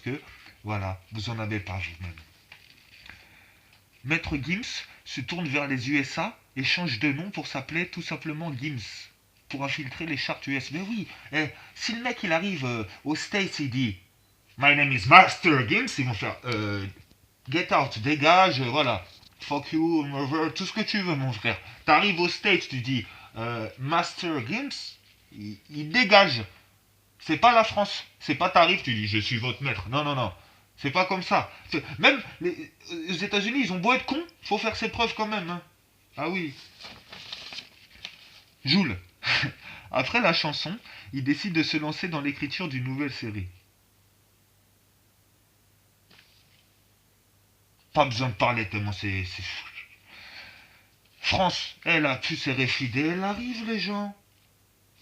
que, voilà, vous en avez pas vous-même. Maître Gims se tourne vers les USA et change de nom pour s'appeler tout simplement Gims. Pour infiltrer les charts US. Mais oui, si le mec il arrive aux States, il dit My name is Master Gims, ils vont faire Get out, dégage, voilà. Fuck you, mother, tout ce que tu veux, mon frère. T'arrives aux States, tu dis Master Gims, il dégage. C'est pas la France. C'est pas t'arrives, tu dis je suis votre maître. Non, non, non. C'est pas comme ça. Même les États-Unis, ils ont beau être cons, faut faire ses preuves quand même. Hein. Ah oui. Joule. Après la chanson, il décide de se lancer dans l'écriture d'une nouvelle série. Pas besoin de parler tellement c'est... France, elle a pu ses réfidés, elle arrive les gens.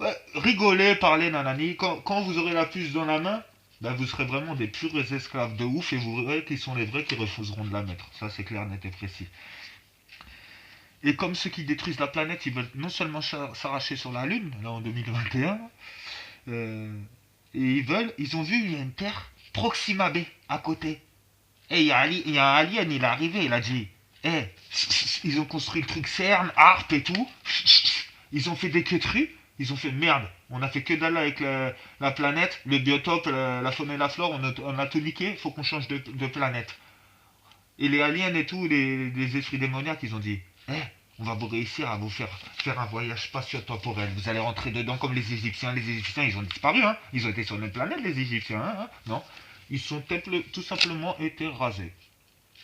Ouais, rigoler, parler, nanani. Quand vous aurez la puce dans la main, ben vous serez vraiment des purs esclaves de ouf et vous verrez qu'ils sont les vrais qui refuseront de la mettre. Ça c'est clair, net et précis. Et comme ceux qui détruisent la planète, ils veulent non seulement s'arracher sur la Lune, là en 2021, et ils ont vu une terre Proxima B à côté. Et il y a un alien, il est arrivé, il a dit, ils ont construit le truc CERN, ARP et tout, ils ont fait des queues. Ils ont fait merde, on a fait que dalle avec la planète, le biotope, la faune et la flore, on a tout niqué, il faut qu'on change de planète. Et les aliens et tout, les esprits démoniaques, ils ont dit, on va vous réussir à vous faire un voyage spatio-temporel. Vous allez rentrer dedans comme les Égyptiens. Les Égyptiens, ils ont disparu, hein. Ils ont été sur notre planète, les Égyptiens, hein. Non, ils sont tout simplement été rasés.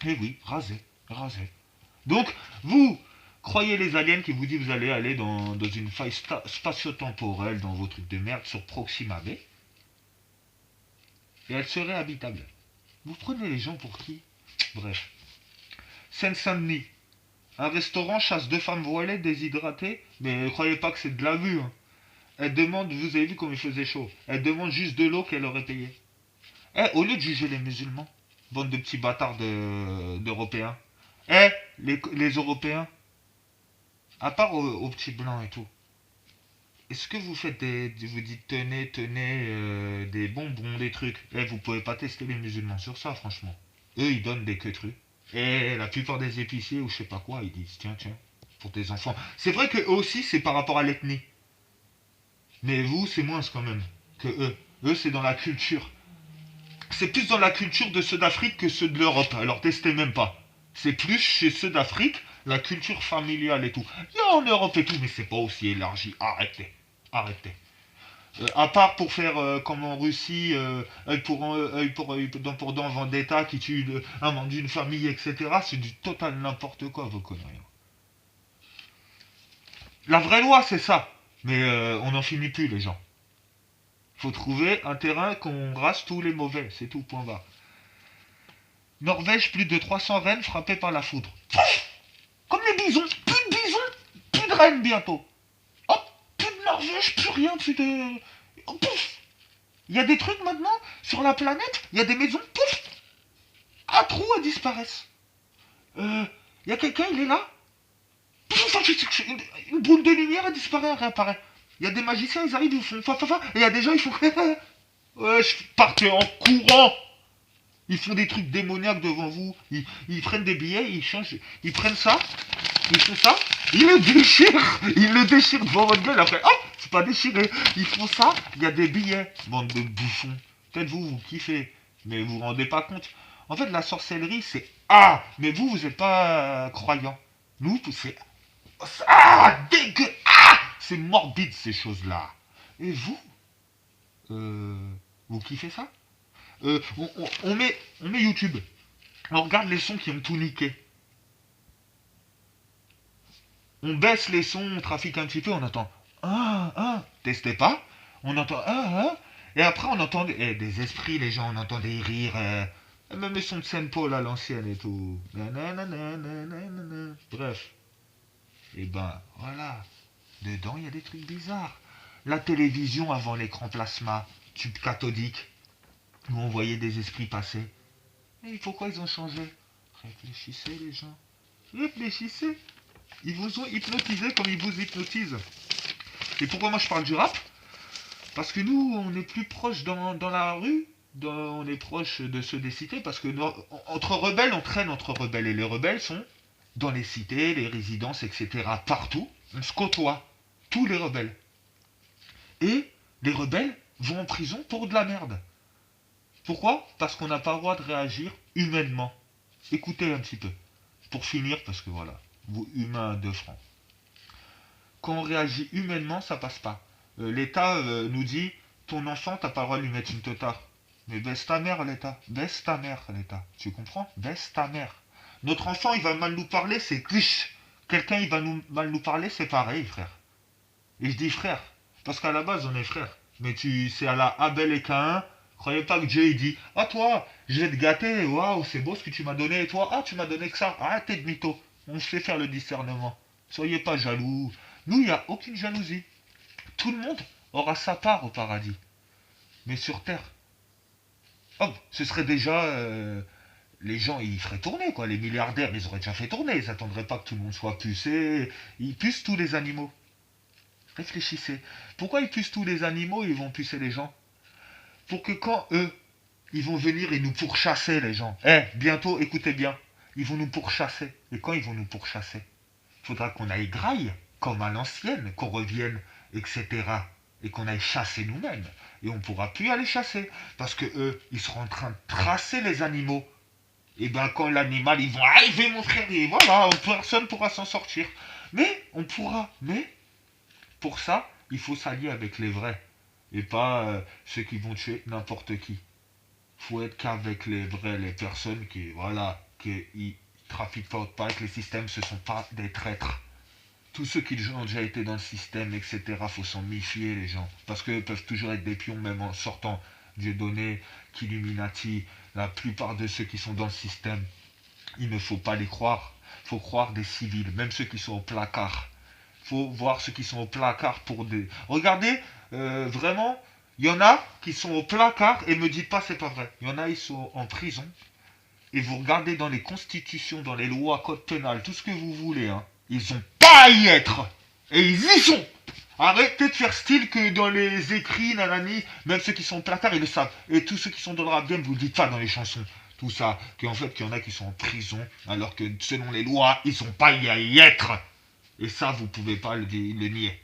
Eh oui, rasés, rasés. Donc, vous croyez les aliens qui vous disent vous allez aller dans une faille spatio-temporelle dans vos trucs de merde sur Proxima B et elle serait habitable. Vous prenez les gens pour qui? Bref. Seine-Saint-Denis. Un restaurant chasse deux femmes voilées déshydratées, mais ne croyez pas que c'est de la vue. Hein. Elle demande, vous avez vu comme il faisait chaud, elle demande juste de l'eau qu'elle aurait payée. Au lieu de juger les musulmans, bande de petits bâtards d'Européens, les Européens, à part aux petits blancs et tout, est-ce que vous faites vous dites tenez, des bonbons, des trucs vous pouvez pas tester les musulmans sur ça, franchement. Eux, ils donnent des queues. Et la plupart des épiciers ou je sais pas quoi, ils disent tiens, pour tes enfants. C'est vrai que eux aussi, c'est par rapport à l'ethnie. Mais vous, c'est moins quand même que eux. Eux, c'est dans la culture. C'est plus dans la culture de ceux d'Afrique que ceux de l'Europe. Alors testez même pas. C'est plus chez ceux d'Afrique, la culture familiale et tout. Il y a en Europe et tout, mais c'est pas aussi élargi. Arrêtez. Arrêtez. À part pour faire comme en Russie, dent pour dent, vendetta, qui tue un membre d'une famille, etc. C'est du total n'importe quoi, vos conneries. La vraie loi, c'est ça. Mais on n'en finit plus, les gens. Faut trouver un terrain qu'on rase tous les mauvais, c'est tout, point barre. Norvège, plus de 300 rennes frappées par la foudre. Comme les bisons, plus de bisons, plus de rennes bientôt. Hop, plus de Norvège, plus rien, plus de... Oh, pouf. Il y a des trucs maintenant, sur la planète, il y a des maisons, pouf, un trou, elles disparaissent. Il y a quelqu'un, il est là, pouf, une boule de lumière, elle disparaît, elle réapparaît. Il y a des magiciens, ils arrivent, ils font fa, et il y a des gens, ils font ouais, partez en courant. Ils font des trucs démoniaques devant vous. Ils prennent des billets, ils changent, ils prennent ça, ils font ça, ils le déchirent devant votre gueule. Après, hop, c'est pas déchiré. Ils font ça, il y a des billets. Bande de bouffons. Peut-être vous kiffez, mais vous vous rendez pas compte. En fait, la sorcellerie, c'est mais vous êtes pas croyant. Nous, c'est dégueu, c'est morbide ces choses-là. Et vous, vous kiffez ça? On met YouTube. On regarde les sons qui ont tout niqué. On baisse les sons, on trafique un petit peu, on entend testez pas. On entend et après on entend des esprits, les gens, on entend des rires. Même les sons de Saint Paul à l'ancienne et tout. Bref. Et ben voilà. Dedans il y a des trucs bizarres. La télévision avant l'écran plasma, tube cathodique, où on voyait des esprits passer. Mais pourquoi ils ont changé? Réfléchissez les gens. Réfléchissez. Ils vous ont hypnotisé comme ils vous hypnotisent. Et pourquoi moi je parle du rap? Parce que nous, on est plus proche dans la rue on est proche de ceux des cités parce que entre rebelles, on traîne entre rebelles. Et les rebelles sont dans les cités, les résidences, etc. Partout, on se côtoie. Tous les rebelles. Et les rebelles vont en prison pour de la merde. Pourquoi? Parce qu'on n'a pas le droit de réagir humainement. Écoutez un petit peu. Pour finir, parce que voilà, vous humains de francs. Quand on réagit humainement, ça passe pas. L'État nous dit, ton enfant, t'as pas le droit de lui mettre une totard. Mais baisse ta mère, l'État. Baisse ta mère, l'État. Tu comprends? Baisse ta mère. Notre enfant, il va mal nous parler, c'est cliché. Quelqu'un, il va mal nous parler, c'est pareil, frère. Et je dis frère, parce qu'à la base, on est frères. Mais c'est à la Abel et Caïn. Croyez pas que Dieu, il dit, ah toi, je vais te gâter, waouh, c'est beau ce que tu m'as donné, et toi, ah, tu m'as donné que ça. Arrêtez de mytho. On sait faire le discernement. Soyez pas jaloux. Nous, il n'y a aucune jalousie. Tout le monde aura sa part au paradis. Mais sur terre, oh, ce serait déjà. Les gens, ils feraient tourner, quoi. Les milliardaires, ils auraient déjà fait tourner. Ils n'attendraient pas que tout le monde soit pucé. Ils pucent tous les animaux. Réfléchissez. Pourquoi ils pucent tous les animaux et ils vont pucer les gens? Pour que quand eux, ils vont venir et nous pourchasser, les gens. Bientôt, écoutez bien. Ils vont nous pourchasser. Et quand ils vont nous pourchasser, il faudra qu'on aille graille, comme à l'ancienne, qu'on revienne, etc. Et qu'on aille chasser nous-mêmes. Et on ne pourra plus aller chasser. Parce que eux, ils seront en train de tracer les animaux. Et bien quand l'animal, ils vont arriver, mon frère, et voilà, personne ne pourra s'en sortir. Mais, on pourra. Mais, pour ça, il faut s'allier avec les vrais. Et pas ceux qui vont tuer n'importe qui. Il faut être qu'avec les vrais, les personnes qui, voilà, qui ils trafiquent pas avec les systèmes, ce ne sont pas des traîtres. Tous ceux qui ont déjà été dans le système, etc., faut s'en méfier, les gens. Parce qu'ils peuvent toujours être des pions, même en sortant. Dieu donné, qu'Illuminati, la plupart de ceux qui sont dans le système, il ne faut pas les croire. Il faut croire des civils, même ceux qui sont au placard. Il faut voir ceux qui sont au placard pour des... Regardez, vraiment, il y en a qui sont au placard et me dites pas c'est pas vrai. Il y en a, ils sont en prison. Et vous regardez dans les constitutions, dans les lois, code pénal, tout ce que vous voulez, hein. Ils ont pas à y être. Et ils y sont. Arrêtez de faire style que dans les écrits, nanani, même ceux qui sont au placard, ils le savent. Et tous ceux qui sont dans le rap game, vous le dites pas dans les chansons. Tout ça. Qu'en fait, qu'il y en a qui sont en prison, alors que selon les lois, ils sont pas à y être. Et ça, vous pouvez pas le nier.